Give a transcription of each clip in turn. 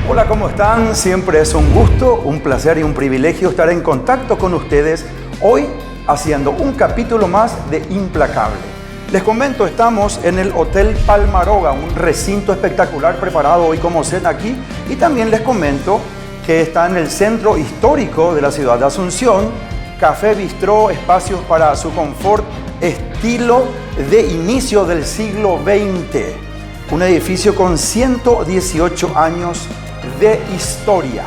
Hola, ¿cómo están? Siempre es un gusto, un placer y un privilegio estar en contacto con ustedes hoy haciendo un capítulo más de Implacable. Les comento, estamos en el Hotel Palmaroga, un recinto espectacular preparado hoy como cena aquí, y también les comento que está en el centro histórico de la ciudad de Asunción, café, bistró, espacios para su confort, estilo de inicio del siglo XX. Un edificio con 118 años de historia.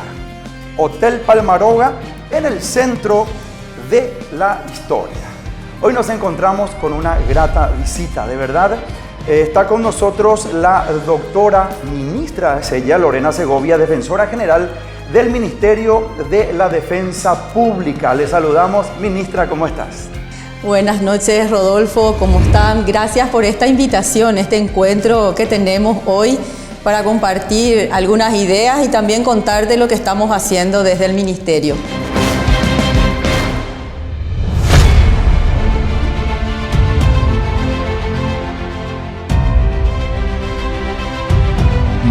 Hotel Palmaroga en el centro de la historia. Hoy nos encontramos con una grata visita, de verdad. Está con nosotros la doctora ministra Lorena Segovia, defensora general del Ministerio de la Defensa Pública. Le saludamos, ministra, ¿cómo estás? Buenas noches, Rodolfo, ¿cómo están? Gracias por esta invitación, este encuentro que tenemos hoy para compartir algunas ideas y también contar de lo que estamos haciendo desde el Ministerio.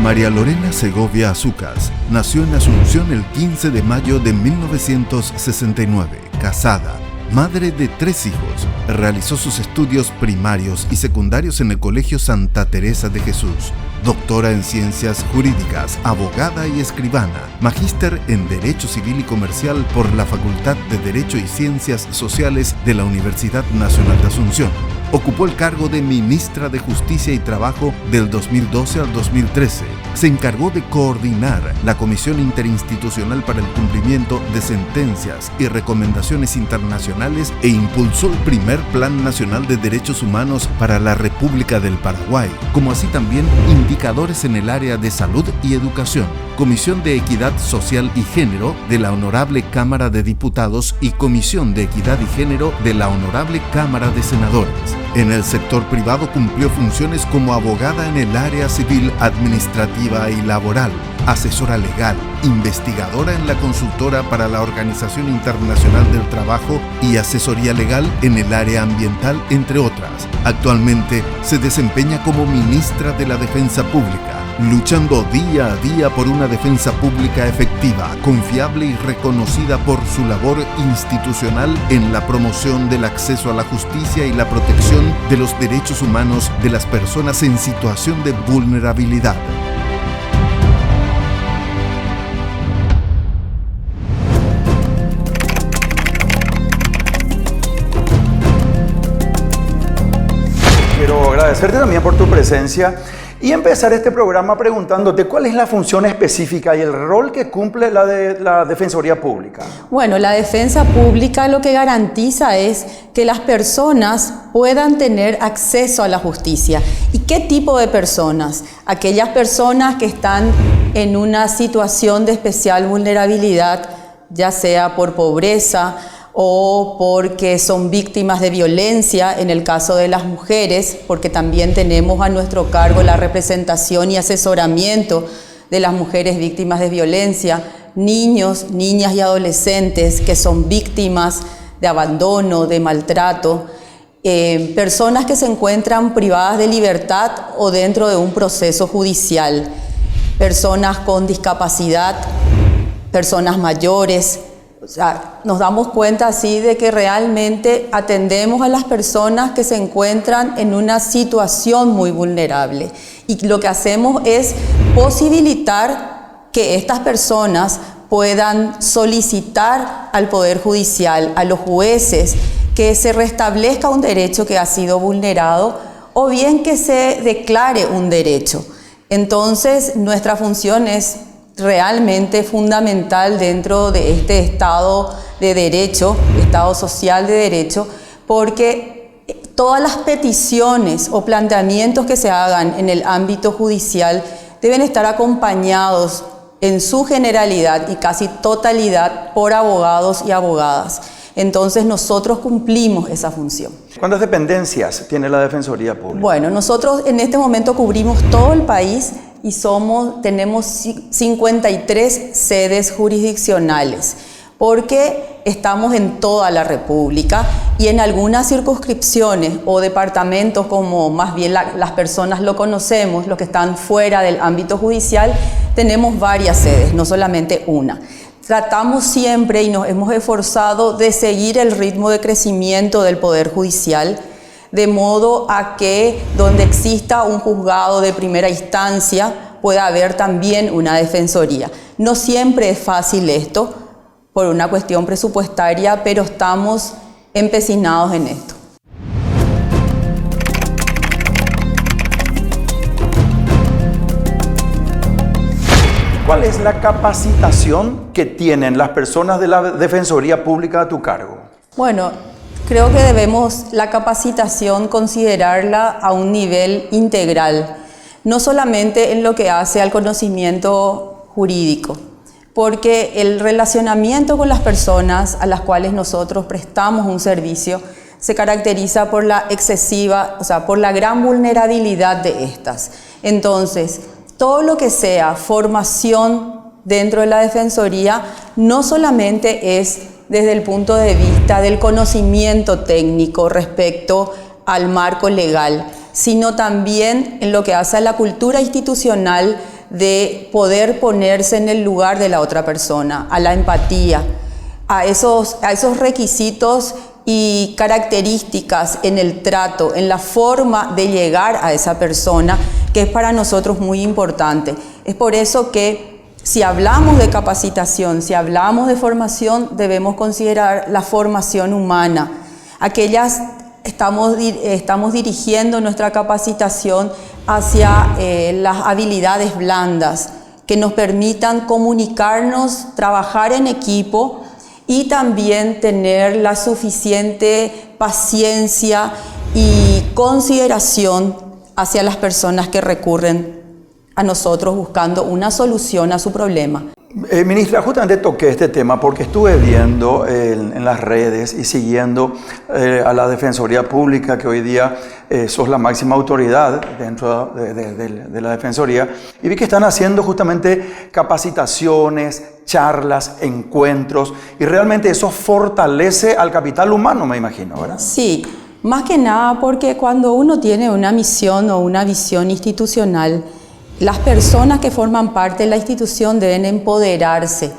María Lorena Segovia Azucas nació en Asunción el 15 de mayo de 1969, casada, madre de 3 hijos. Realizó sus estudios primarios y secundarios en el Colegio Santa Teresa de Jesús. Doctora en Ciencias Jurídicas, abogada y escribana, magíster en Derecho Civil y Comercial por la Facultad de Derecho y Ciencias Sociales de la Universidad Nacional de Asunción. Ocupó el cargo de ministra de Justicia y Trabajo del 2012 al 2013. Se encargó de coordinar la Comisión Interinstitucional para el Cumplimiento de Sentencias y Recomendaciones Internacionales e impulsó el primer Plan Nacional de Derechos Humanos para la República del Paraguay, como así también indicadores en el área de salud y educación. Comisión de Equidad Social y Género de la Honorable Cámara de Diputados y Comisión de Equidad y Género de la Honorable Cámara de Senadores. En el sector privado cumplió funciones como abogada en el área civil, administrativa y laboral, asesora legal, investigadora en la consultora para la Organización Internacional del Trabajo y asesoría legal en el área ambiental, entre otras. Actualmente se desempeña como ministra de la Defensa Pública, luchando día a día por una defensa pública efectiva, confiable y reconocida por su labor institucional en la promoción del acceso a la justicia y la protección de los derechos humanos de las personas en situación de vulnerabilidad. Quiero agradecerte también por tu presencia y empezar este programa preguntándote cuál es la función específica y el rol que cumple la Defensoría Pública. Bueno, la defensa pública lo que garantiza es que las personas puedan tener acceso a la justicia. ¿Y qué tipo de personas? Aquellas personas que están en una situación de especial vulnerabilidad, ya sea por pobreza o porque son víctimas de violencia, en el caso de las mujeres, porque también tenemos a nuestro cargo la representación y asesoramiento de las mujeres víctimas de violencia, niños, niñas y adolescentes que son víctimas de abandono, de maltrato, personas que se encuentran privadas de libertad o dentro de un proceso judicial, personas con discapacidad, personas mayores. O sea, nos damos cuenta así de que realmente atendemos a las personas que se encuentran en una situación muy vulnerable. Y lo que hacemos es posibilitar que estas personas puedan solicitar al Poder Judicial, a los jueces, que se restablezca un derecho que ha sido vulnerado o bien que se declare un derecho. Entonces, nuestra función es realmente fundamental dentro de este Estado de Derecho, Estado social de Derecho, porque todas las peticiones o planteamientos que se hagan en el ámbito judicial deben estar acompañados en su generalidad y casi totalidad por abogados y abogadas. Entonces nosotros cumplimos esa función. ¿Cuántas dependencias tiene la Defensoría Pública? Bueno, nosotros en este momento cubrimos todo el país y tenemos 53 sedes jurisdiccionales, porque estamos en toda la República y en algunas circunscripciones o departamentos, como más bien las personas lo conocemos, los que están fuera del ámbito judicial, tenemos varias sedes, no solamente una. Tratamos siempre y nos hemos esforzado de seguir el ritmo de crecimiento del Poder Judicial, de modo a que donde exista un juzgado de primera instancia pueda haber también una defensoría. No siempre es fácil esto por una cuestión presupuestaria, pero estamos empecinados en esto. ¿Cuál es la capacitación que tienen las personas de la Defensoría Pública a tu cargo? Bueno, creo que debemos la capacitación considerarla a un nivel integral, no solamente en lo que hace al conocimiento jurídico, porque el relacionamiento con las personas a las cuales nosotros prestamos un servicio se caracteriza por la por la gran vulnerabilidad de estas. Entonces, todo lo que sea formación dentro de la Defensoría no solamente es desde el punto de vista del conocimiento técnico respecto al marco legal, sino también en lo que hace a la cultura institucional de poder ponerse en el lugar de la otra persona, a la empatía, a esos requisitos y características en el trato, en la forma de llegar a esa persona, que es para nosotros muy importante. Es por eso que si hablamos de capacitación, si hablamos de formación, debemos considerar la formación humana. Estamos dirigiendo nuestra capacitación hacia las habilidades blandas que nos permitan comunicarnos, trabajar en equipo y también tener la suficiente paciencia y consideración hacia las personas que recurren a nosotros buscando una solución a su problema. Ministra, justamente toqué este tema porque estuve viendo en las redes y siguiendo a la Defensoría Pública, que hoy día sos la máxima autoridad dentro de la Defensoría, y vi que están haciendo justamente capacitaciones, charlas, encuentros, y realmente eso fortalece al capital humano, me imagino, ¿verdad? Sí, más que nada porque cuando uno tiene una misión o una visión institucional, las personas que forman parte de la institución deben empoderarse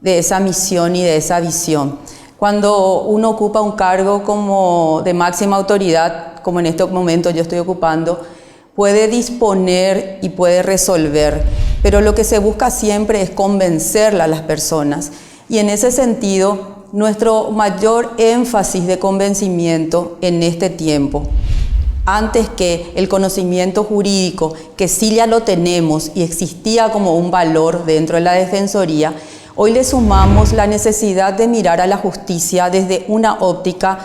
de esa misión y de esa visión. Cuando uno ocupa un cargo como de máxima autoridad, como en este momento yo estoy ocupando, puede disponer y puede resolver, pero lo que se busca siempre es convencerla a las personas. Y en ese sentido, nuestro mayor énfasis de convencimiento en este tiempo, antes que el conocimiento jurídico, que sí ya lo tenemos y existía como un valor dentro de la Defensoría, hoy le sumamos la necesidad de mirar a la justicia desde una óptica,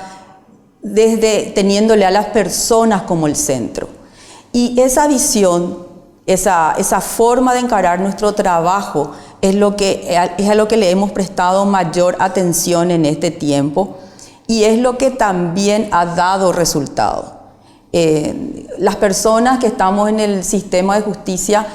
teniéndole a las personas como el centro. Y esa visión, esa forma de encarar nuestro trabajo es a lo que le hemos prestado mayor atención en este tiempo y es lo que también ha dado resultado. Las personas que estamos en el sistema de justicia,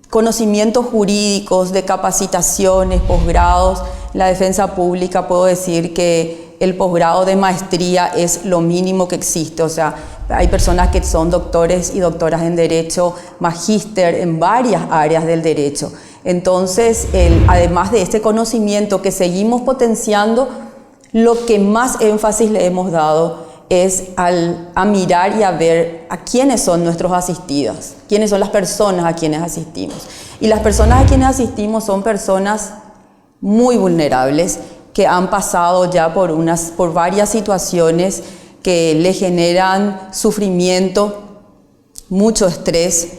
conocimientos jurídicos, de capacitaciones, posgrados, la defensa pública, puedo decir que el posgrado de maestría es lo mínimo que existe. O sea, hay personas que son doctores y doctoras en derecho, magíster en varias áreas del derecho. Entonces, además de este conocimiento que seguimos potenciando, lo que más énfasis le hemos dado es a mirar y a ver a quiénes son nuestros asistidos, quiénes son las personas a quienes asistimos. Y las personas a quienes asistimos son personas muy vulnerables que han pasado ya por varias situaciones que le generan sufrimiento, mucho estrés.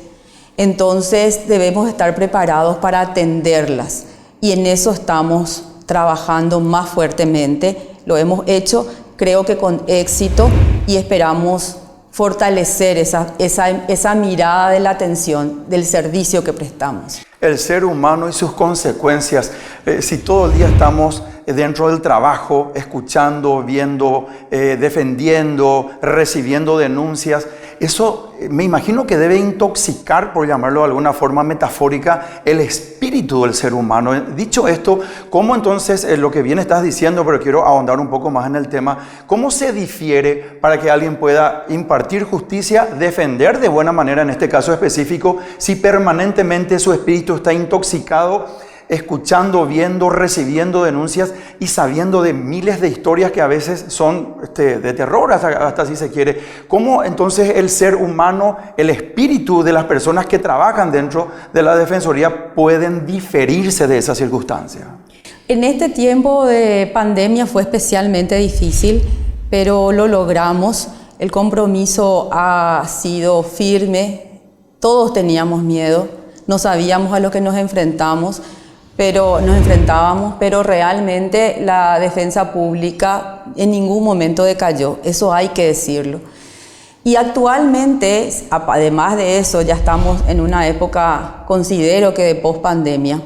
Entonces debemos estar preparados para atenderlas y en eso estamos trabajando más fuertemente. Lo hemos hecho, creo que con éxito, y esperamos fortalecer esa mirada de la atención, del servicio que prestamos. El ser humano y sus consecuencias. Si todo el día estamos dentro del trabajo, escuchando, viendo, defendiendo, recibiendo denuncias, eso me imagino que debe intoxicar, por llamarlo de alguna forma metafórica, el espíritu del ser humano. Dicho esto, ¿cómo entonces lo que bien estás diciendo, pero quiero ahondar un poco más en el tema, cómo se difiere para que alguien pueda impartir justicia, defender de buena manera, en este caso específico, si permanentemente su espíritu está intoxicado, escuchando, viendo, recibiendo denuncias y sabiendo de miles de historias que a veces son de terror, hasta si se quiere? ¿Cómo entonces el ser humano, el espíritu de las personas que trabajan dentro de la Defensoría pueden diferirse de esa circunstancia? En este tiempo de pandemia fue especialmente difícil, pero lo logramos. El compromiso ha sido firme. Todos teníamos miedo, no sabíamos a lo que nos enfrentábamos, pero realmente la defensa pública en ningún momento decayó, eso hay que decirlo. Y actualmente, además de eso, ya estamos en una época, considero que de post-pandemia.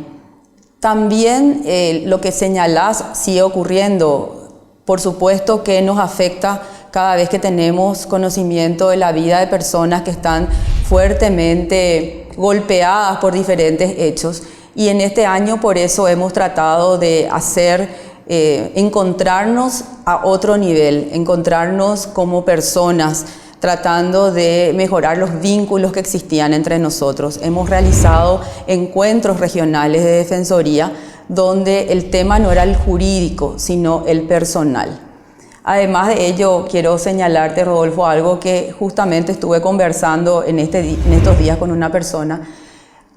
También lo que señalás sigue ocurriendo. Por supuesto que nos afecta cada vez que tenemos conocimiento de la vida de personas que están fuertemente golpeadas por diferentes hechos. Y en este año por eso hemos tratado de encontrarnos a otro nivel, encontrarnos como personas, tratando de mejorar los vínculos que existían entre nosotros. Hemos realizado encuentros regionales de defensoría donde el tema no era el jurídico, sino el personal. Además de ello, quiero señalarte, Rodolfo, algo que justamente estuve conversando en estos días con una persona.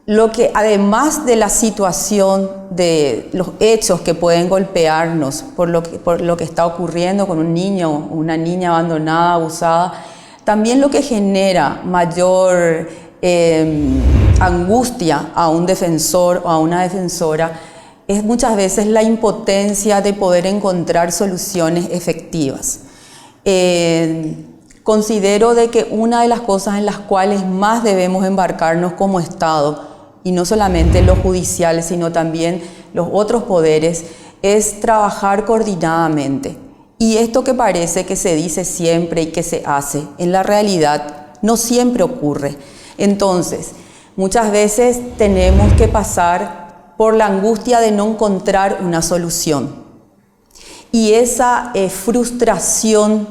Lo que, además de la situación de los hechos que pueden golpearnos por lo que está ocurriendo con un niño o una niña abandonada, abusada, también lo que genera mayor angustia a un defensor o a una defensora es muchas veces la impotencia de poder encontrar soluciones efectivas. Considero de que una de las cosas en las cuales más debemos embarcarnos como Estado, y no solamente los judiciales, sino también los otros poderes, es trabajar coordinadamente. Y esto que parece que se dice siempre y que se hace, en la realidad no siempre ocurre. Entonces, muchas veces tenemos que pasar por la angustia de no encontrar una solución. Y esa frustración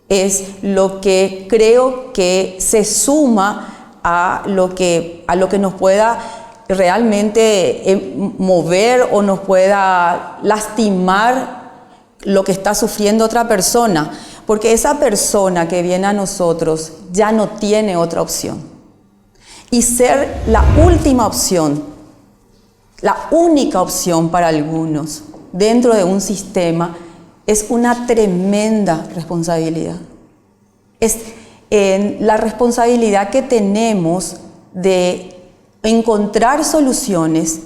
es lo que creo que se suma a lo que nos pueda realmente mover o nos pueda lastimar lo que está sufriendo otra persona, porque esa persona que viene a nosotros ya no tiene otra opción. Y ser la última opción, la única opción para algunos dentro de un sistema, es una tremenda responsabilidad. Es la responsabilidad que tenemos de encontrar soluciones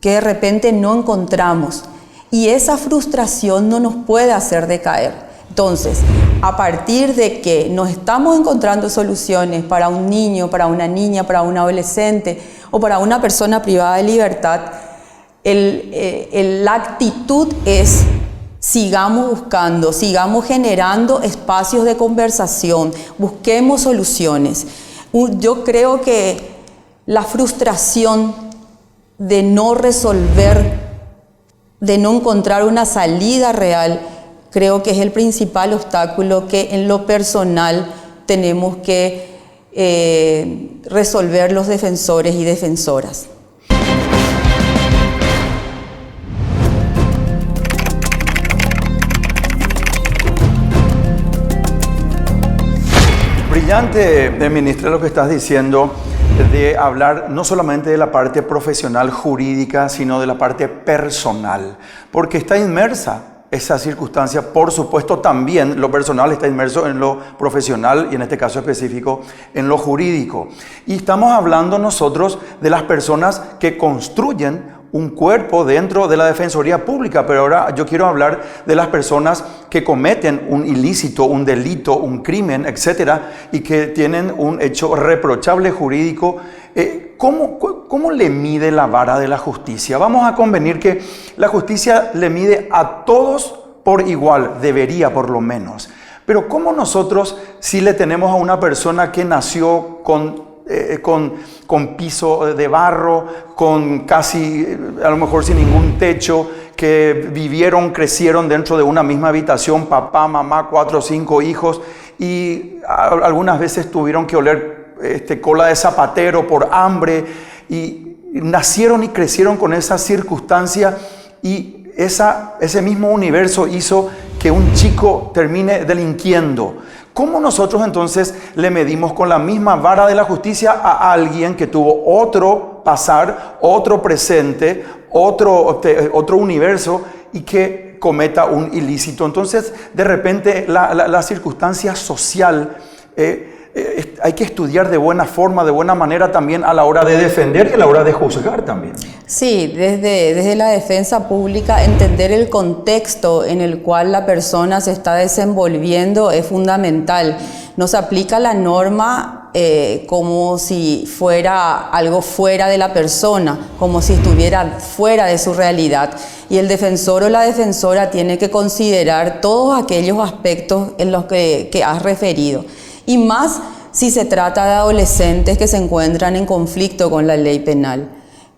que de repente no encontramos, y esa frustración no nos puede hacer decaer. Entonces, a partir de que nos estamos encontrando soluciones para un niño, para una niña, para un adolescente o para una persona privada de libertad, la actitud es: sigamos buscando, sigamos generando espacios de conversación, busquemos soluciones. Yo creo que la frustración de no resolver, de no encontrar una salida real, creo que es el principal obstáculo que en lo personal tenemos que resolver los defensores y defensoras. Brillante, ministra, lo que estás diciendo, de hablar no solamente de la parte profesional jurídica, sino de la parte personal, porque está inmersa esa circunstancia. Por supuesto, también lo personal está inmerso en lo profesional y en este caso específico en lo jurídico. Y estamos hablando nosotros de las personas que construyen un cuerpo dentro de la Defensoría Pública, pero ahora yo quiero hablar de las personas que cometen un ilícito, un delito, un crimen, etcétera, y que tienen un hecho reprochable jurídico. ¿Cómo le mide la vara de la justicia? Vamos a convenir que la justicia le mide a todos por igual, debería por lo menos. Pero ¿cómo nosotros, si le tenemos a una persona que nació con piso de barro, con casi, a lo mejor sin ningún techo, que vivieron, crecieron dentro de una misma habitación, papá, mamá, 4 o 5 hijos, y algunas veces tuvieron que oler cola de zapatero por hambre, y nacieron y crecieron con esa circunstancia, y ese mismo universo hizo que un chico termine delinquiendo? ¿Cómo nosotros entonces le medimos con la misma vara de la justicia a alguien que tuvo otro pasar, otro presente, otro universo y que cometa un ilícito? Entonces, de repente, la circunstancia social hay que estudiar de buena forma, de buena manera también a la hora de defender y a la hora de juzgar también. Sí, desde la defensa pública, entender el contexto en el cual la persona se está desenvolviendo es fundamental. No se aplica la norma como si fuera algo fuera de la persona, como si estuviera fuera de su realidad. Y el defensor o la defensora tiene que considerar todos aquellos aspectos en los que has referido. Y más si se trata de adolescentes que se encuentran en conflicto con la ley penal.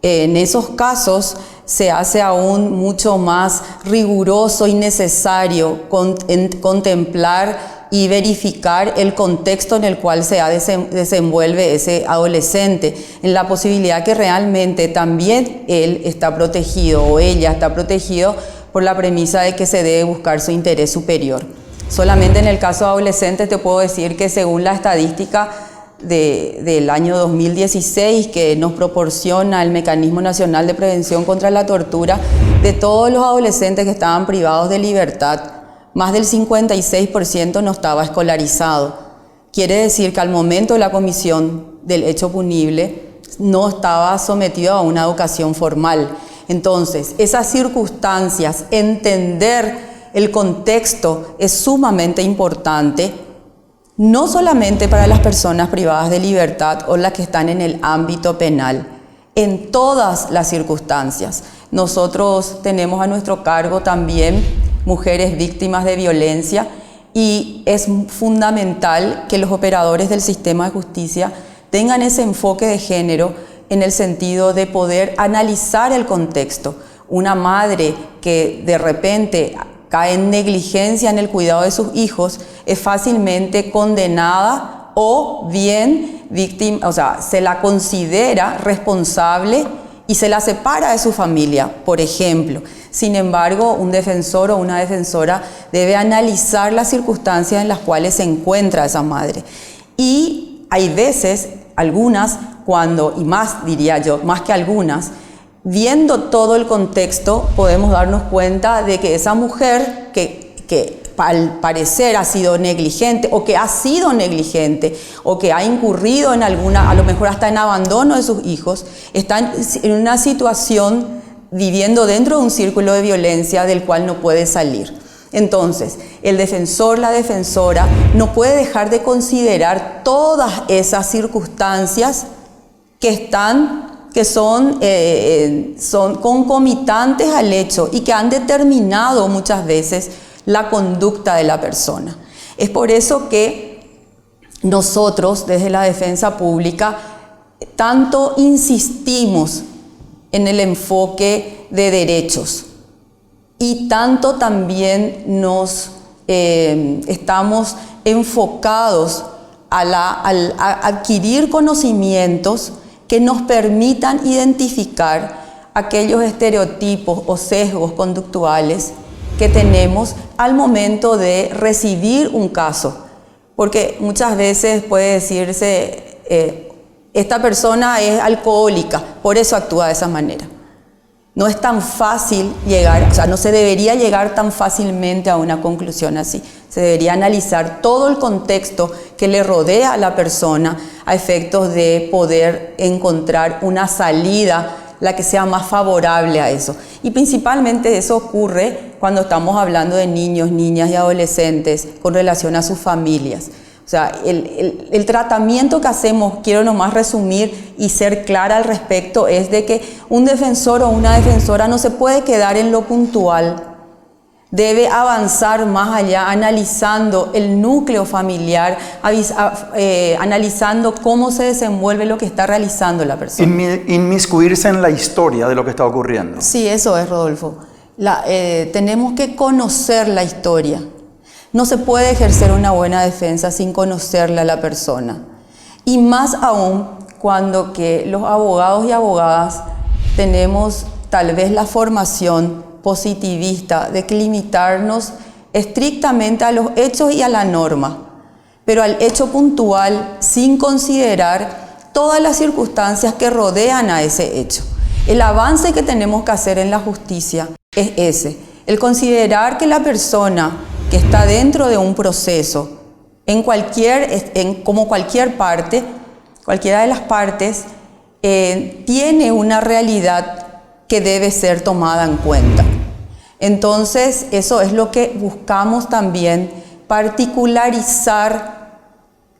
En esos casos se hace aún mucho más riguroso y necesario contemplar y verificar el contexto en el cual se desenvuelve ese adolescente, en la posibilidad que realmente también él está protegido o ella está protegido por la premisa de que se debe buscar su interés superior. Solamente en el caso de adolescentes te puedo decir que según la estadística del año 2016 que nos proporciona el Mecanismo Nacional de Prevención contra la Tortura, de todos los adolescentes que estaban privados de libertad, más del 56% no estaba escolarizado. Quiere decir que al momento de la comisión del hecho punible no estaba sometido a una educación formal. Entonces, esas circunstancias, entender el contexto es sumamente importante, no solamente para las personas privadas de libertad o las que están en el ámbito penal, en todas las circunstancias. Nosotros tenemos a nuestro cargo también mujeres víctimas de violencia y es fundamental que los operadores del sistema de justicia tengan ese enfoque de género en el sentido de poder analizar el contexto. Una madre que de repente cae en negligencia en el cuidado de sus hijos es fácilmente condenada o bien víctima, o sea, se la considera responsable y se la separa de su familia, por ejemplo. Sin embargo, un defensor o una defensora debe analizar las circunstancias en las cuales se encuentra esa madre. Y hay veces, algunas, y más diría yo, más que algunas, viendo todo el contexto, podemos darnos cuenta de que esa mujer que al parecer ha sido negligente o que ha sido negligente o que ha incurrido en alguna, a lo mejor hasta en abandono de sus hijos, está en una situación viviendo dentro de un círculo de violencia del cual no puede salir. Entonces, el defensor, la defensora, no puede dejar de considerar todas esas circunstancias que son concomitantes al hecho y que han determinado muchas veces la conducta de la persona. Es por eso que nosotros, desde la defensa pública, tanto insistimos en el enfoque de derechos y tanto también nos estamos enfocados a adquirir conocimientos que nos permitan identificar aquellos estereotipos o sesgos conductuales que tenemos al momento de recibir un caso. Porque muchas veces puede decirse, esta persona es alcohólica, por eso actúa de esa manera. No es tan fácil llegar, o sea, no se debería llegar tan fácilmente a una conclusión así. Se debería analizar todo el contexto que le rodea a la persona a efectos de poder encontrar una salida, la que sea más favorable a eso. Y principalmente eso ocurre cuando estamos hablando de niños, niñas y adolescentes con relación a sus familias. O sea, el tratamiento que hacemos, quiero nomás resumir y ser clara al respecto, es de que un defensor o una defensora no se puede quedar en lo puntual. debe avanzar más allá, analizando el núcleo familiar, analizando cómo se desenvuelve lo que está realizando la persona. Inmiscuirse en la historia de lo que está ocurriendo. Sí, eso es, Rodolfo. Tenemos que conocer la historia. No se puede ejercer una buena defensa sin conocerle a la persona. Y más aún cuando que los abogados y abogadas tenemos tal vez la formación positivista de que limitarnos estrictamente a los hechos y a la norma, pero al hecho puntual sin considerar todas las circunstancias que rodean a ese hecho. El avance que tenemos que hacer en la justicia es ese, el considerar que la persona que está dentro de un proceso, como cualquier parte, cualquiera de las partes, tiene una realidad que debe ser tomada en cuenta. Entonces, eso es lo que buscamos también, particularizar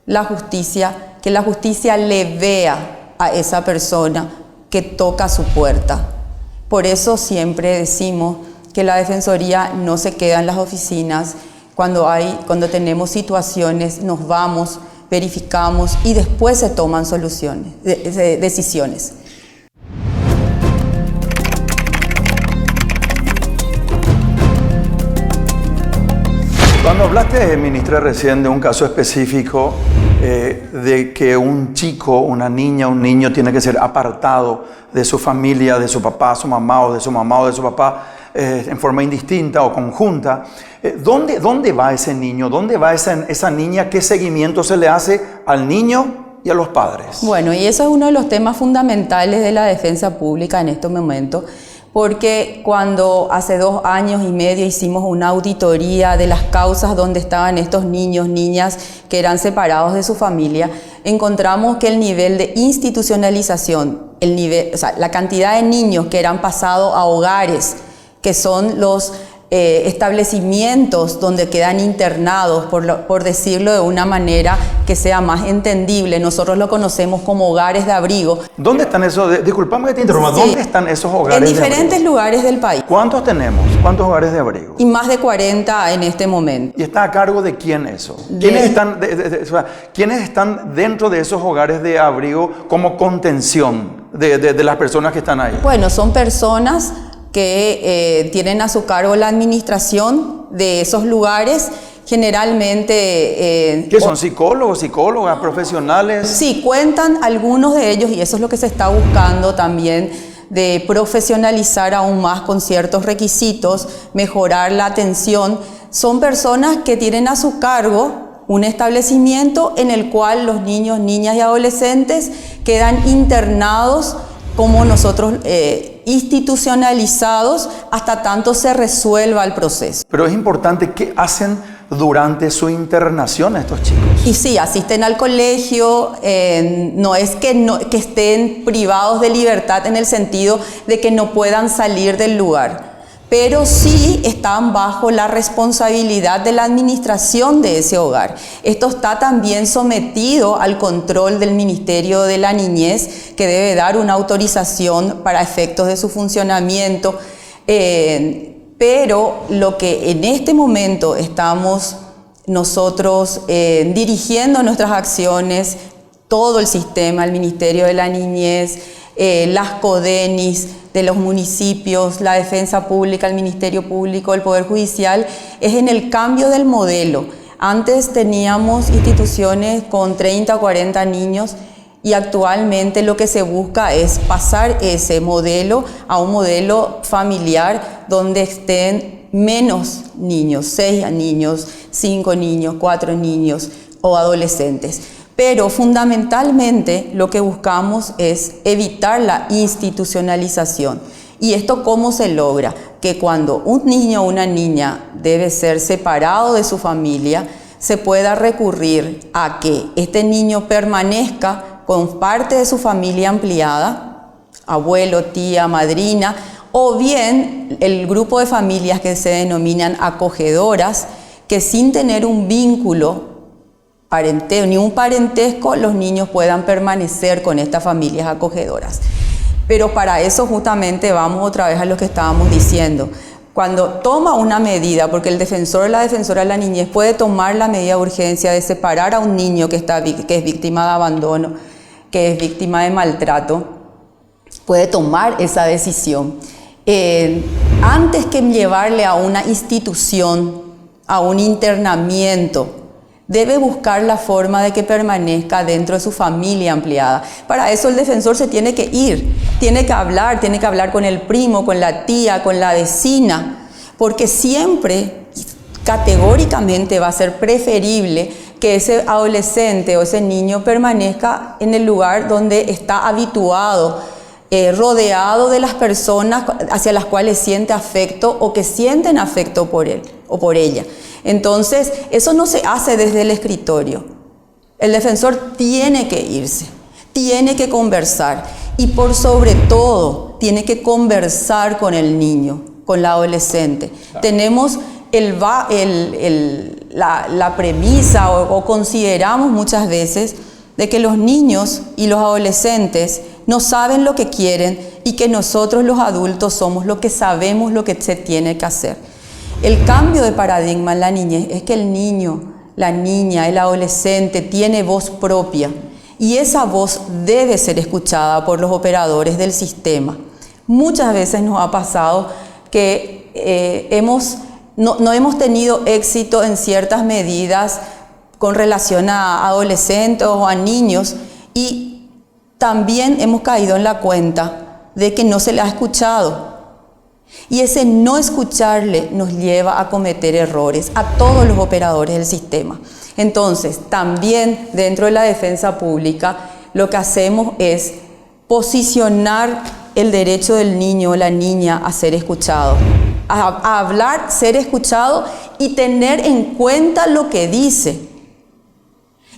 la justicia, que la justicia le vea a esa persona que toca su puerta. Por eso siempre decimos que la Defensoría no se queda en las oficinas. Cuando tenemos situaciones, nos vamos, verificamos y después se toman decisiones. Cuando hablaste, ministra, recién de un caso específico de que un chico, una niña, un niño tiene que ser apartado de su familia, de su papá, su mamá o de su mamá o de su papá en forma indistinta o conjunta, ¿dónde va ese niño? ¿Dónde va esa niña? ¿Qué seguimiento se le hace al niño y a los padres? Bueno, y eso es uno de los temas fundamentales de la defensa pública en estos momentos, porque cuando hace 2 años y medio hicimos una auditoría de las causas donde estaban estos niños, niñas que eran separados de su familia, encontramos que el nivel de institucionalización, la cantidad de niños que eran pasados a hogares, que son los establecimientos donde quedan internados, por decirlo de una manera que sea más entendible. Nosotros lo conocemos como hogares de abrigo. ¿Dónde están esos? Disculpame que te interrumpa. Sí. ¿Dónde están esos hogares de abrigo? En diferentes lugares del país. ¿Cuántos tenemos? ¿Cuántos hogares de abrigo? Y más de 40 en este momento. ¿Y está a cargo de quién eso? ¿Quiénes están dentro de esos hogares de abrigo como contención de las personas que están ahí? Bueno, son personas que tienen a su cargo la administración de esos lugares, generalmente... ¿Qué son? ¿Psicólogos, psicólogas, profesionales? Sí, cuentan algunos de ellos, y eso es lo que se está buscando también, de profesionalizar aún más con ciertos requisitos, mejorar la atención. Son personas que tienen a su cargo un establecimiento en el cual los niños, niñas y adolescentes quedan internados como nosotros institucionalizados hasta tanto se resuelva el proceso. Pero es importante, ¿qué hacen durante su internación estos chicos? Y sí, asisten al colegio, no es que estén privados de libertad en el sentido de que no puedan salir del lugar, pero sí están bajo la responsabilidad de la administración de ese hogar. Esto está también sometido al control del Ministerio de la Niñez, que debe dar una autorización para efectos de su funcionamiento. Pero lo que en este momento estamos nosotros dirigiendo nuestras acciones, todo el sistema, el Ministerio de la Niñez, las CODENIS de los municipios, la defensa pública, el Ministerio Público, el Poder Judicial, es en el cambio del modelo. Antes teníamos instituciones con 30 o 40 niños y actualmente lo que se busca es pasar ese modelo a un modelo familiar donde estén menos niños, 6 niños, 5 niños, 4 niños o adolescentes. Pero fundamentalmente lo que buscamos es evitar la institucionalización. ¿Y esto cómo se logra? Que cuando un niño o una niña debe ser separado de su familia, se pueda recurrir a que este niño permanezca con parte de su familia ampliada, abuelo, tía, madrina, o bien el grupo de familias que se denominan acogedoras, que sin tener un vínculo ni un parentesco, los niños puedan permanecer con estas familias acogedoras. Pero para eso justamente vamos otra vez a lo que estábamos diciendo. cuando toma una medida, porque el defensor o la defensora de la niñez puede tomar la medida de urgencia de separar a un niño que es víctima de abandono, que es víctima de maltrato, puede tomar esa decisión. Antes que llevarle a una institución, a un internamiento, debe buscar la forma de que permanezca dentro de su familia ampliada. Para eso el defensor se tiene que ir, tiene que hablar con el primo, con la tía, con la vecina, porque siempre, categóricamente, va a ser preferible que ese adolescente o ese niño permanezca en el lugar donde está habituado, rodeado de las personas hacia las cuales siente afecto o que sienten afecto por él o por ella. Entonces, eso no se hace desde el escritorio. El defensor tiene que irse, tiene que conversar y por sobre todo tiene que conversar con el niño, con la adolescente. Claro. Tenemos la premisa o consideramos muchas veces de que los niños y los adolescentes no saben lo que quieren y que nosotros los adultos somos los que sabemos lo que se tiene que hacer. El cambio de paradigma en la niñez es que el niño, la niña, el adolescente tiene voz propia y esa voz debe ser escuchada por los operadores del sistema. Muchas veces nos ha pasado que no hemos tenido éxito en ciertas medidas con relación a adolescentes o a niños y también hemos caído en la cuenta de que no se le ha escuchado. Y ese no escucharle nos lleva a cometer errores a todos los operadores del sistema. Entonces, también dentro de la defensa pública, lo que hacemos es posicionar el derecho del niño o la niña a ser escuchado, a hablar, ser escuchado y tener en cuenta lo que dice.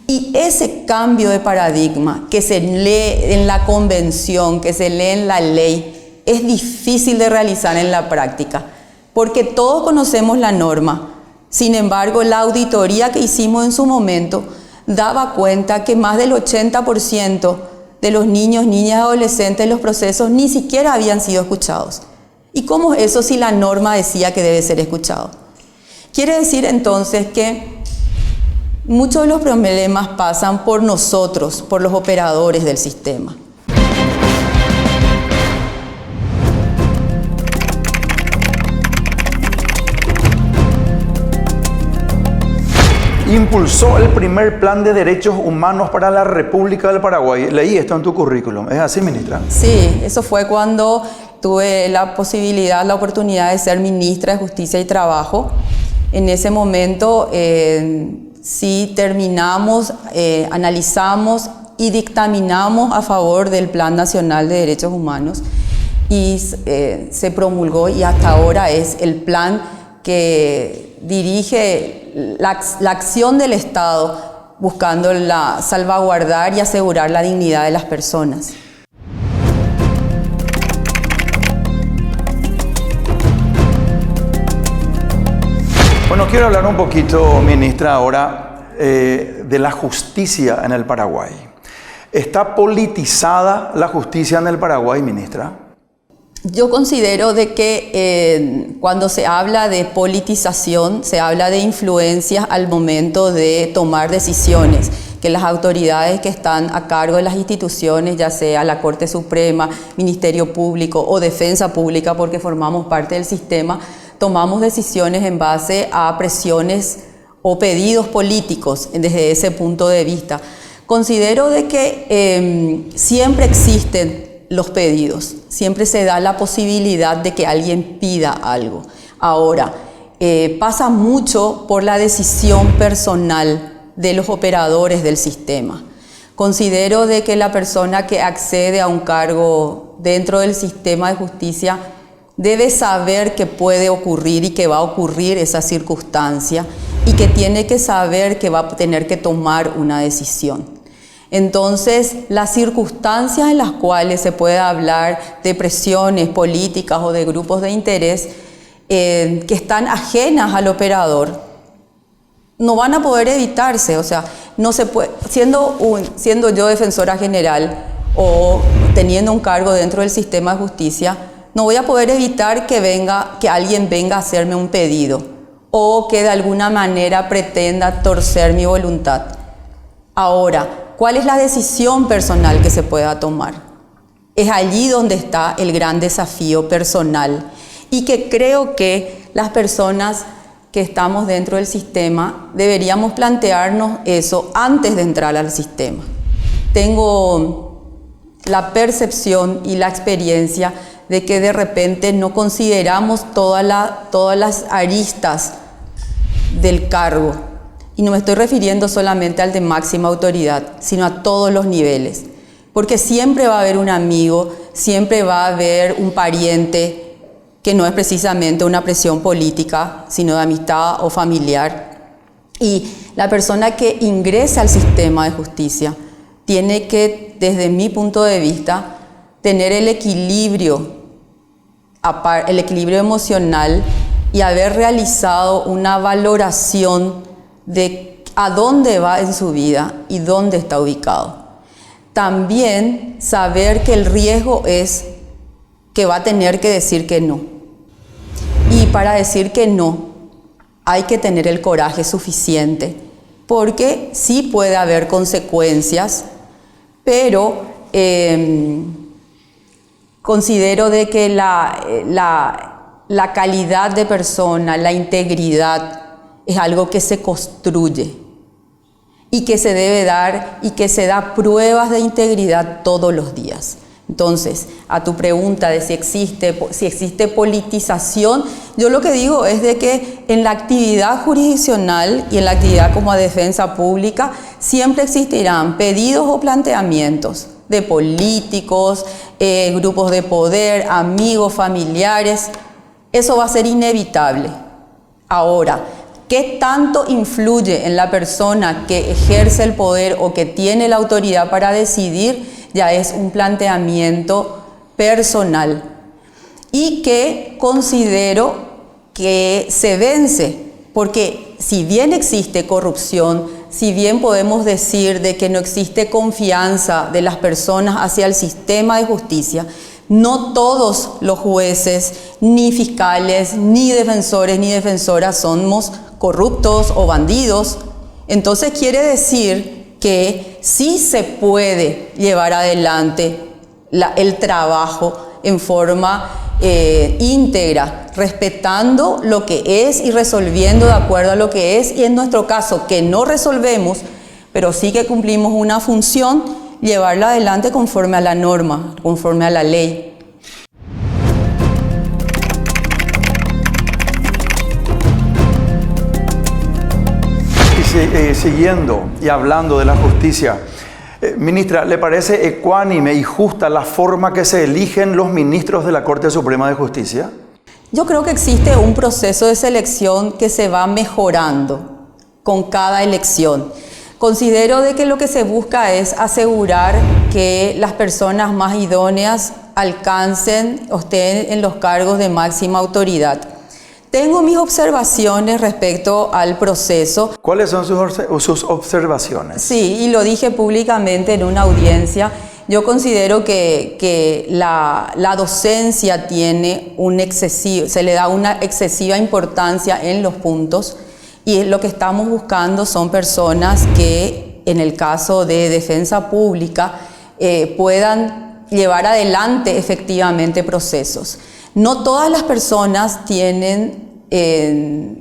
Y ese cambio de paradigma que se lee en la convención, que se lee en la ley, es difícil de realizar en la práctica, porque todos conocemos la norma. Sin embargo, la auditoría que hicimos en su momento daba cuenta que más del 80% de los niños, niñas y adolescentes en los procesos ni siquiera habían sido escuchados. ¿Y cómo es eso si la norma decía que debe ser escuchado? Quiere decir entonces que muchos de los problemas pasan por nosotros, por los operadores del sistema. Impulsó el primer plan de derechos humanos para la República del Paraguay. Leí esto en tu currículum. ¿Es así, ministra? Sí, eso fue cuando tuve la oportunidad de ser ministra de Justicia y Trabajo. En ese momento sí terminamos, analizamos y dictaminamos a favor del Plan Nacional de Derechos Humanos y se promulgó y hasta ahora es el plan que dirige la acción del Estado buscando salvaguardar y asegurar la dignidad de las personas. Bueno, quiero hablar un poquito, ministra, ahora de la justicia en el Paraguay. ¿Está politizada la justicia en el Paraguay, ministra? Yo considero de que cuando se habla de politización, se habla de influencias al momento de tomar decisiones, que las autoridades que están a cargo de las instituciones, ya sea la Corte Suprema, Ministerio Público o Defensa Pública, porque formamos parte del sistema, tomamos decisiones en base a presiones o pedidos políticos desde ese punto de vista. Considero de que siempre existen los pedidos, siempre se da la posibilidad de que alguien pida algo. Ahora, pasa mucho por la decisión personal de los operadores del sistema. Considero de que la persona que accede a un cargo dentro del sistema de justicia debe saber que puede ocurrir y que va a ocurrir esa circunstancia y que tiene que saber que va a tener que tomar una decisión. Entonces, las circunstancias en las cuales se puede hablar de presiones políticas o de grupos de interés que están ajenas al operador, no van a poder evitarse. O sea, no se puede, siendo yo defensora general o teniendo un cargo dentro del sistema de justicia, no voy a poder evitar que alguien venga a hacerme un pedido o que de alguna manera pretenda torcer mi voluntad. Ahora, ¿cuál es la decisión personal que se pueda tomar? Es allí donde está el gran desafío personal y que creo que las personas que estamos dentro del sistema deberíamos plantearnos eso antes de entrar al sistema. Tengo la percepción y la experiencia de que de repente no consideramos todas las aristas del cargo. Y no me estoy refiriendo solamente al de máxima autoridad, sino a todos los niveles. Porque siempre va a haber un amigo, siempre va a haber un pariente que no es precisamente una presión política, sino de amistad o familiar. Y la persona que ingresa al sistema de justicia tiene que, desde mi punto de vista, tener el equilibrio emocional y haber realizado una valoración de a dónde va en su vida y dónde está ubicado. También saber que el riesgo es que va a tener que decir que no. Y para decir que no, hay que tener el coraje suficiente, porque sí puede haber consecuencias, pero considero de que la calidad de persona, la integridad, es algo que se construye y que se debe dar y que se da pruebas de integridad todos los días. Entonces, a tu pregunta de si existe politización, yo lo que digo es de que en la actividad jurisdiccional y en la actividad como defensa pública siempre existirán pedidos o planteamientos de políticos, grupos de poder, amigos, familiares. Eso va a ser inevitable. Ahora, ¿qué tanto influye en la persona que ejerce el poder o que tiene la autoridad para decidir? Ya es un planteamiento personal y que considero que se vence, porque si bien existe corrupción, si bien podemos decir de que no existe confianza de las personas hacia el sistema de justicia, no todos los jueces, ni fiscales, ni defensores, ni defensoras somos corruptos o bandidos. Entonces quiere decir que sí se puede llevar adelante el trabajo en forma íntegra, respetando lo que es y resolviendo de acuerdo a lo que es, y en nuestro caso que no resolvemos, pero sí que cumplimos una función, llevarla adelante conforme a la norma, conforme a la ley. Siguiendo y hablando de la justicia, ministra, ¿le parece ecuánime y justa la forma que se eligen los ministros de la Corte Suprema de Justicia? Yo creo que existe un proceso de selección que se va mejorando con cada elección. Considero de que lo que se busca es asegurar que las personas más idóneas alcancen o estén en los cargos de máxima autoridad. Tengo mis observaciones respecto al proceso. ¿Cuáles son sus observaciones? Sí, y lo dije públicamente en una audiencia. Yo considero que la docencia tiene se le da una excesiva importancia en los puntos, y lo que estamos buscando son personas que, en el caso de defensa pública, puedan llevar adelante efectivamente procesos. No todas las personas tienen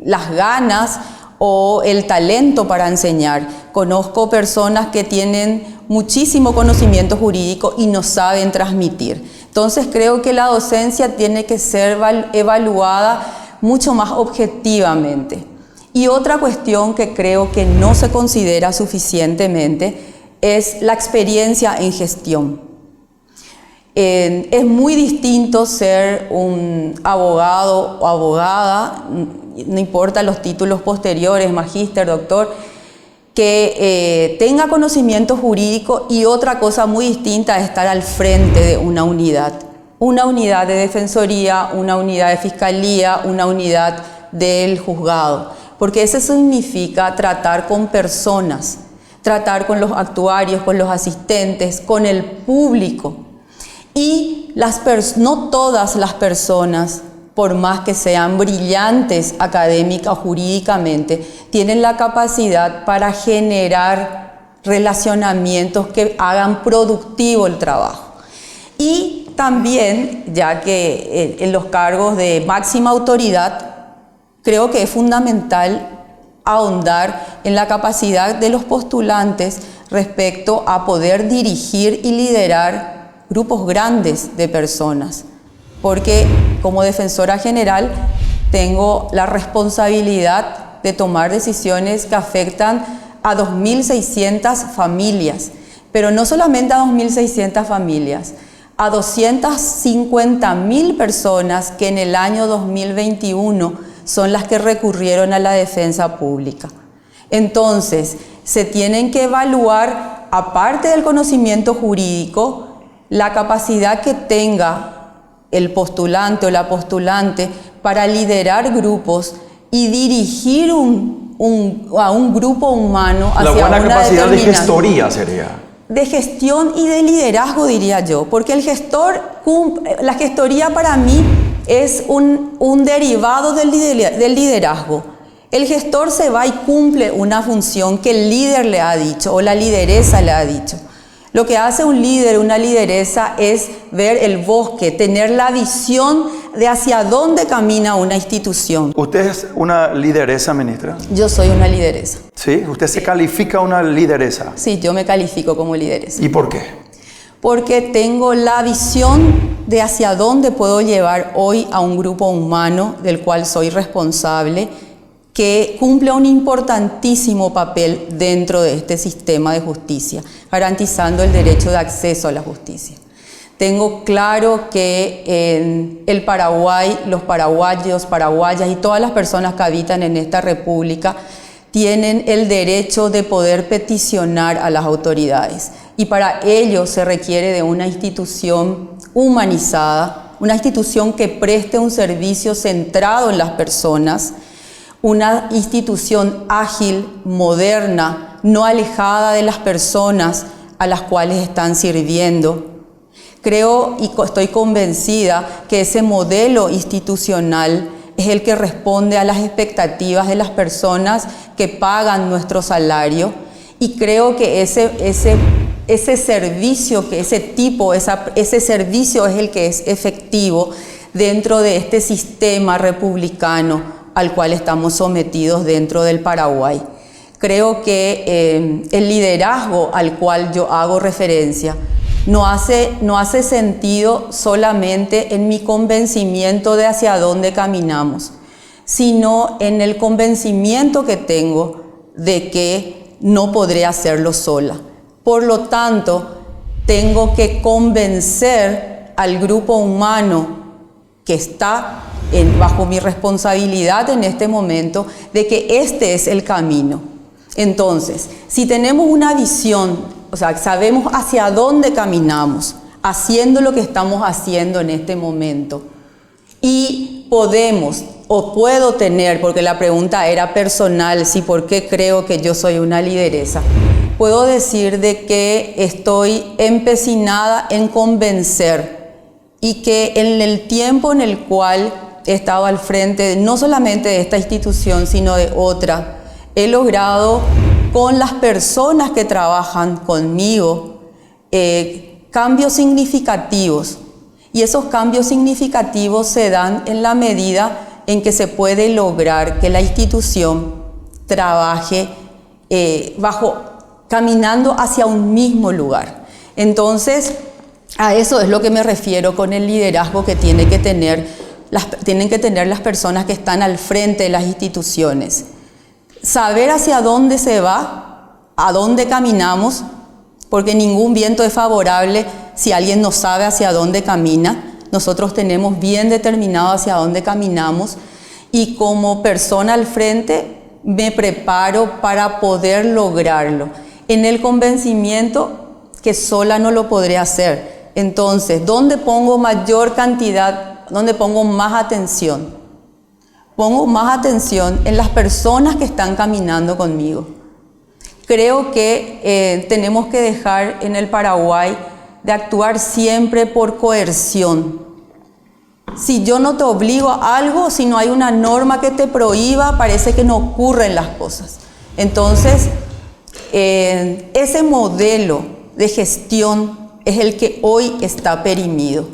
las ganas o el talento para enseñar. Conozco personas que tienen muchísimo conocimiento jurídico y no saben transmitir. Entonces creo que la docencia tiene que ser evaluada mucho más objetivamente. Y otra cuestión que creo que no se considera suficientemente es la experiencia en gestión. Es muy distinto ser un abogado o abogada, no importa los títulos posteriores, magíster, doctor, que tenga conocimiento jurídico, y otra cosa muy distinta es estar al frente de una unidad de defensoría, una unidad de fiscalía, una unidad del juzgado, porque eso significa tratar con personas, tratar con los actuarios, con los asistentes, con el público. Y no todas las personas, por más que sean brillantes académica o jurídicamente, tienen la capacidad para generar relacionamientos que hagan productivo el trabajo. Y también, ya que en los cargos de máxima autoridad, creo que es fundamental ahondar en la capacidad de los postulantes respecto a poder dirigir y liderar grupos grandes de personas, porque como defensora general tengo la responsabilidad de tomar decisiones que afectan a 2.600 familias, pero no solamente a 2.600 familias, a 250.000 personas que en el año 2021 son las que recurrieron a la defensa pública. Entonces, se tienen que evaluar, aparte del conocimiento jurídico, la capacidad que tenga el postulante o la postulante para liderar grupos y dirigir a un grupo humano hacia una buena capacidad de determinada gestoría sería. De gestión y de liderazgo, diría yo, porque el gestor, la gestoría para mí es un derivado del liderazgo. El gestor se va y cumple una función que el líder le ha dicho o la lideresa le ha dicho. Lo que hace un líder, una lideresa, es ver el bosque, tener la visión de hacia dónde camina una institución. ¿Usted es una lideresa, ministra? Yo soy una lideresa. ¿Sí? ¿Usted se califica una lideresa? Sí, yo me califico como lideresa. ¿Y por qué? Porque tengo la visión de hacia dónde puedo llevar hoy a un grupo humano del cual soy responsable, que cumple un importantísimo papel dentro de este sistema de justicia, garantizando el derecho de acceso a la justicia. Tengo claro que en el Paraguay, los paraguayos, paraguayas y todas las personas que habitan en esta república tienen el derecho de poder peticionar a las autoridades. Y para ello se requiere de una institución humanizada, una institución que preste un servicio centrado en las personas, una institución ágil, moderna, no alejada de las personas a las cuales están sirviendo. Creo y estoy convencida que ese modelo institucional es el que responde a las expectativas de las personas que pagan nuestro salario, y creo que ese servicio, que ese servicio es el que es efectivo dentro de este sistema republicano al cual estamos sometidos dentro del Paraguay. Creo que el liderazgo al cual yo hago referencia no hace sentido solamente en mi convencimiento de hacia dónde caminamos, sino en el convencimiento que tengo de que no podré hacerlo sola. Por lo tanto, tengo que convencer al grupo humano que está bajo mi responsabilidad en este momento de que este es el camino. Entonces, si tenemos una visión, o sea, sabemos hacia dónde caminamos, haciendo lo que estamos haciendo en este momento, y podemos o puedo tener, porque la pregunta era personal, sí, ¿por qué creo que yo soy una lideresa? Puedo decir de que estoy empecinada en convencer, y que en el tiempo en el cual he estado al frente no solamente de esta institución, sino de otra, he logrado con las personas que trabajan conmigo cambios significativos. Y esos cambios significativos se dan en la medida en que se puede lograr que la institución trabaje caminando hacia un mismo lugar. Entonces, a eso es lo que me refiero con el liderazgo que tienen que tener las personas que están al frente de las instituciones. Saber hacia dónde se va, a dónde caminamos, porque ningún viento es favorable si alguien no sabe hacia dónde camina. Nosotros tenemos bien determinado hacia dónde caminamos, y como persona al frente me preparo para poder lograrlo, en el convencimiento que sola no lo podré hacer. Entonces, ¿dónde pongo mayor cantidad? ¿Dónde pongo más atención? Pongo más atención en las personas que están caminando conmigo. Creo que tenemos que dejar en el Paraguay de actuar siempre por coerción. Si yo no te obligo a algo, si no hay una norma que te prohíba, parece que no ocurren las cosas. Entonces, ese modelo de gestión es el que hoy está perimido.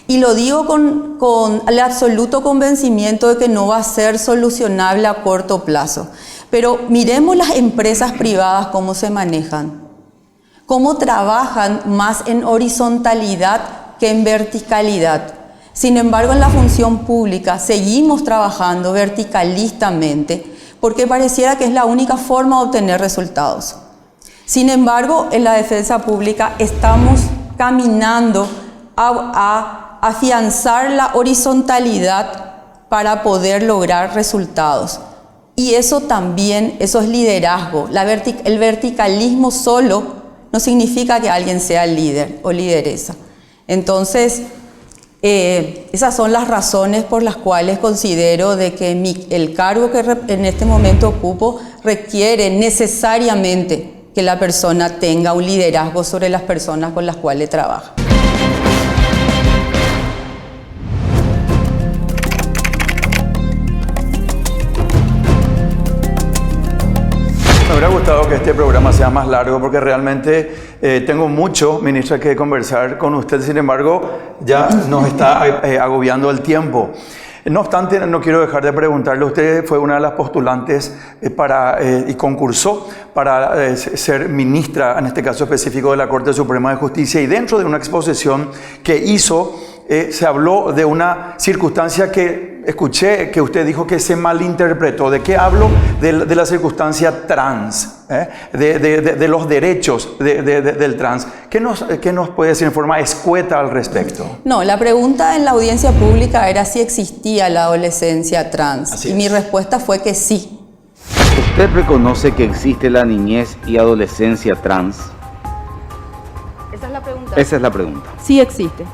Y lo digo con el absoluto convencimiento de que no va a ser solucionable a corto plazo. Pero miremos las empresas privadas cómo se manejan, cómo trabajan más en horizontalidad que en verticalidad. Sin embargo, en la función pública seguimos trabajando verticalistamente porque pareciera que es la única forma de obtener resultados. Sin embargo, en la defensa pública estamos caminando a afianzar la horizontalidad para poder lograr resultados. Y eso también, eso es liderazgo. El verticalismo solo no significa que alguien sea líder o lideresa. Entonces, esas son las razones por las cuales considero de que el cargo que en este momento ocupo requiere necesariamente que la persona tenga un liderazgo sobre las personas con las cuales trabaja. Me hubiera gustado que este programa sea más largo porque realmente tengo mucho, ministra, que conversar con usted. Sin embargo, ya nos está agobiando el tiempo. No obstante, no quiero dejar de preguntarle. Usted fue una de las postulantes y concursó para ser ministra, en este caso específico de la Corte Suprema de Justicia. Y dentro de una exposición que hizo, se habló de una circunstancia que escuché que usted dijo que se malinterpretó. ¿De qué hablo? De la circunstancia trans, de los derechos del trans. ¿Qué nos puede decir en forma escueta al respecto? No, la pregunta en la audiencia pública era si existía la adolescencia trans. Así y es. Mi respuesta fue que sí. ¿Usted reconoce que existe la niñez y adolescencia trans? Esa es la pregunta. Esa es la pregunta. Sí existe.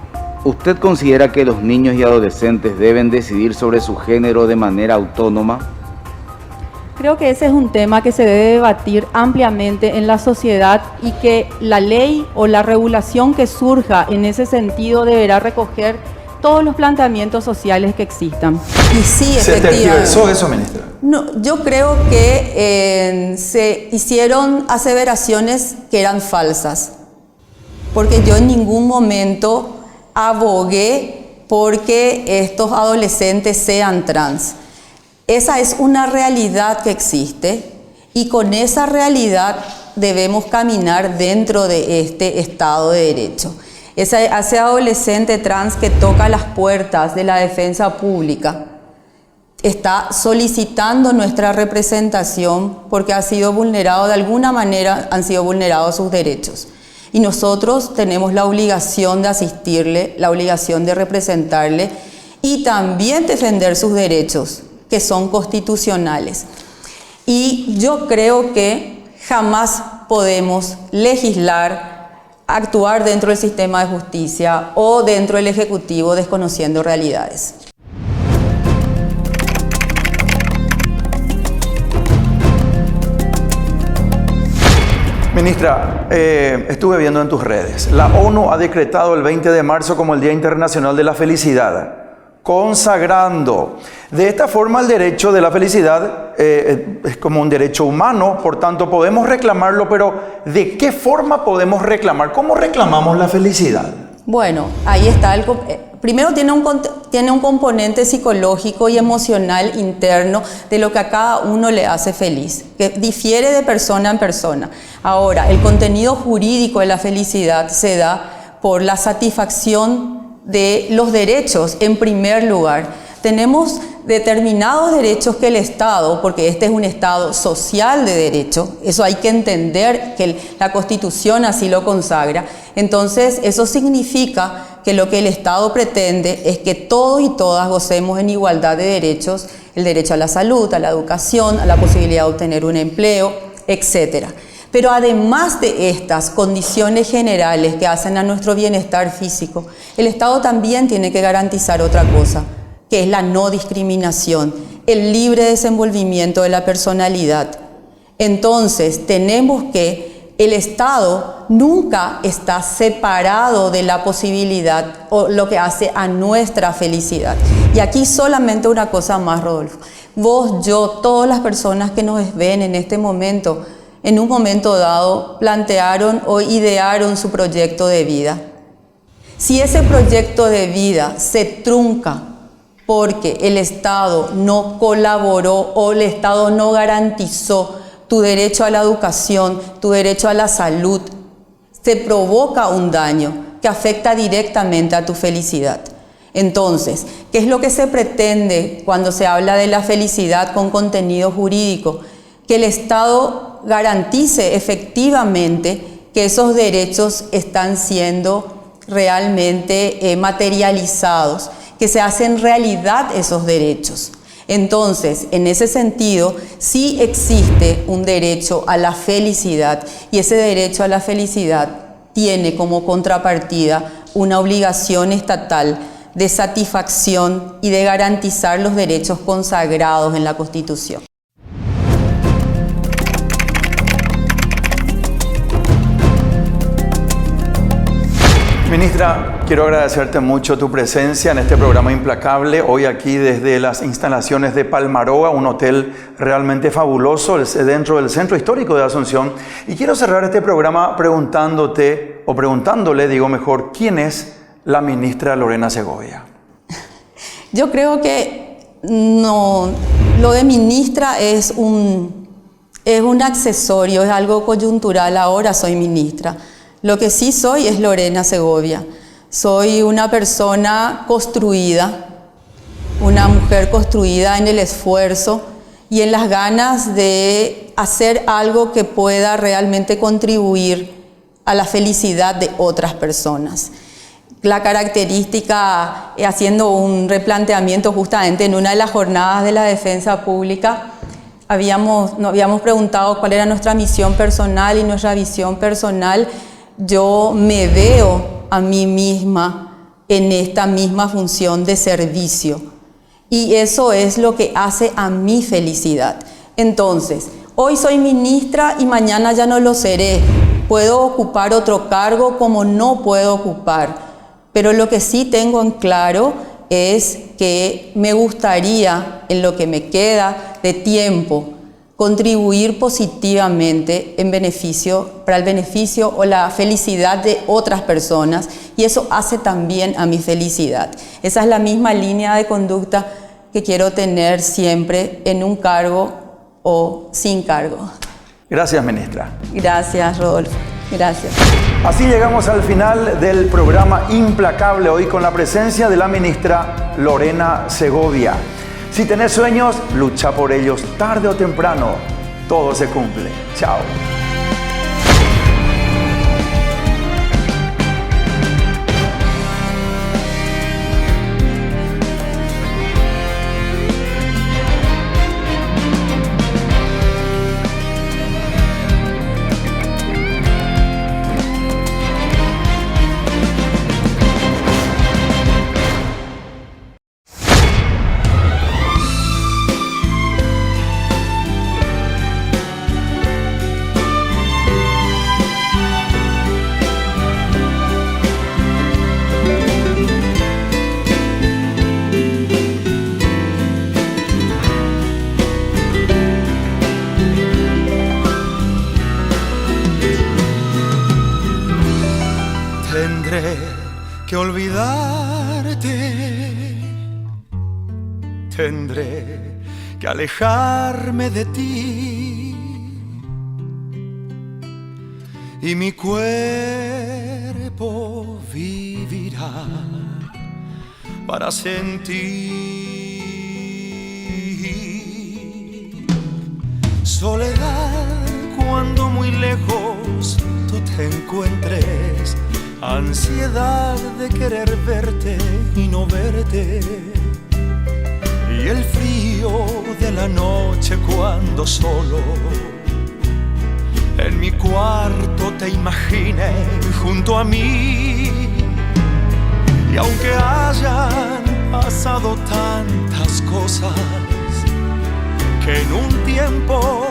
¿Usted considera que los niños y adolescentes deben decidir sobre su género de manera autónoma? Creo que ese es un tema que se debe debatir ampliamente en la sociedad y que la ley o la regulación que surja en ese sentido deberá recoger todos los planteamientos sociales que existan. Y sí, ¿Se efectivamente. tergiversó eso, ministra? No, yo creo que se hicieron aseveraciones que eran falsas, porque yo en ningún momento abogué porque estos adolescentes sean trans. Esa es una realidad que existe y con esa realidad debemos caminar dentro de este Estado de Derecho. Ese adolescente trans que toca las puertas de la defensa pública está solicitando nuestra representación porque ha sido vulnerado, de alguna manera han sido vulnerados sus derechos. Y nosotros tenemos la obligación de asistirle, la obligación de representarle y también defender sus derechos, que son constitucionales. Y yo creo que jamás podemos legislar, actuar dentro del sistema de justicia o dentro del Ejecutivo desconociendo realidades. Ministra, estuve viendo en tus redes. La ONU ha decretado el 20 de marzo como el Día Internacional de la Felicidad, consagrando de esta forma el derecho de la felicidad es como un derecho humano, por tanto podemos reclamarlo, pero ¿de qué forma podemos reclamar? ¿Cómo reclamamos la felicidad? Bueno, ahí está. Primero tiene un componente psicológico y emocional interno de lo que a cada uno le hace feliz, que difiere de persona en persona. Ahora, el contenido jurídico de la felicidad se da por la satisfacción de los derechos en primer lugar. Tenemos determinados derechos que el Estado, porque este es un Estado social de derecho, eso hay que entender que la Constitución así lo consagra. Entonces, eso significa que lo que el Estado pretende es que todos y todas gocemos en igualdad de derechos, el derecho a la salud, a la educación, a la posibilidad de obtener un empleo, etc. Pero además de estas condiciones generales que hacen a nuestro bienestar físico, el Estado también tiene que garantizar otra cosa, que es la no discriminación, el libre desenvolvimiento de la personalidad. Entonces, tenemos que el Estado nunca está separado de la posibilidad o lo que hace a nuestra felicidad. Y aquí solamente una cosa más, Rodolfo. Vos, yo, todas las personas que nos ven en este momento, en un momento dado, plantearon o idearon su proyecto de vida. Si ese proyecto de vida se trunca porque el Estado no colaboró o el Estado no garantizó tu derecho a la educación, tu derecho a la salud, te provoca un daño que afecta directamente a tu felicidad. Entonces, ¿qué es lo que se pretende cuando se habla de la felicidad con contenido jurídico? Que el Estado garantice efectivamente que esos derechos están siendo realmente materializados, que se hacen realidad esos derechos. Entonces, en ese sentido, sí existe un derecho a la felicidad y ese derecho a la felicidad tiene como contrapartida una obligación estatal de satisfacción y de garantizar los derechos consagrados en la Constitución. Ministra, quiero agradecerte mucho tu presencia en este programa Implacable, hoy aquí desde las instalaciones de Palmaroa, un hotel realmente fabuloso dentro del centro histórico de Asunción. Y quiero cerrar este programa preguntándole, ¿quién es la ministra Lorena Segovia? Yo creo que no, lo de ministra es un accesorio, es algo coyuntural. Ahora soy ministra. Lo que sí soy es Lorena Segovia. Soy una persona construida, una mujer construida en el esfuerzo y en las ganas de hacer algo que pueda realmente contribuir a la felicidad de otras personas. La característica, haciendo un replanteamiento justamente en una de las jornadas de la defensa pública, nos habíamos preguntado cuál era nuestra misión personal y nuestra visión personal. Yo me veo a mí misma en esta misma función de servicio y eso es lo que hace a mi felicidad. Entonces, hoy soy ministra y mañana ya no lo seré. Puedo ocupar otro cargo como no puedo ocupar, pero lo que sí tengo en claro es que me gustaría, en lo que me queda de tiempo, contribuir positivamente para el beneficio o la felicidad de otras personas y eso hace también a mi felicidad. Esa es la misma línea de conducta que quiero tener siempre en un cargo o sin cargo. Gracias, ministra. Gracias, Rodolfo. Gracias. Así llegamos al final del programa Implacable, hoy con la presencia de la ministra Lorena Segovia. Si tenés sueños, lucha por ellos. Tarde o temprano, todo se cumple. Chao. Tendré que olvidarte, tendré que alejarme de ti y mi cuerpo vivirá para sentir soledad cuando muy lejos tú te encuentres. Ansiedad de querer verte y no verte, y el frío de la noche cuando solo en mi cuarto te imagine junto a mí. Y aunque hayan pasado tantas cosas que en un tiempo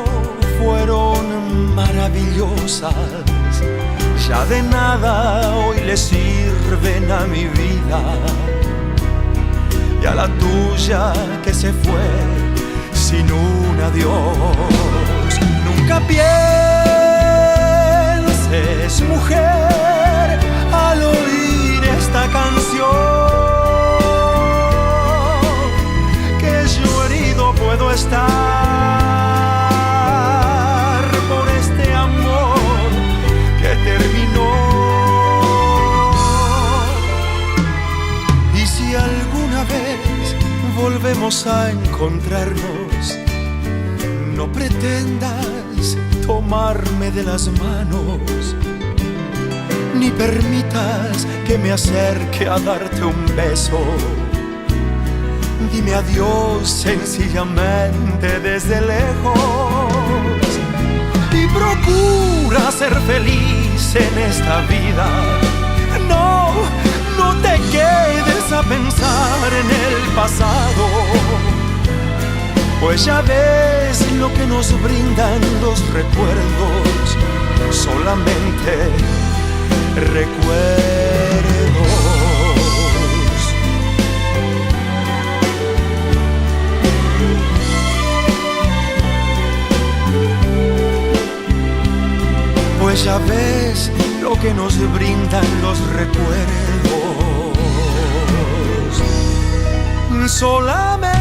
fueron maravillosas, ya de nada hoy le sirven a mi vida y a la tuya que se fue sin un adiós. Nunca pienses, mujer, al oír esta canción, que yo herido puedo estar por este amor que terminó. Y si alguna vez volvemos a encontrarnos, no pretendas tomarme de las manos, ni permitas que me acerque a darte un beso. Dime adiós sencillamente desde lejos y procura ser feliz en esta vida. No, no te quedes a pensar en el pasado, pues ya ves lo que nos brindan los recuerdos, solamente recuerdos. Pues ya ves lo que nos brindan los recuerdos, solamente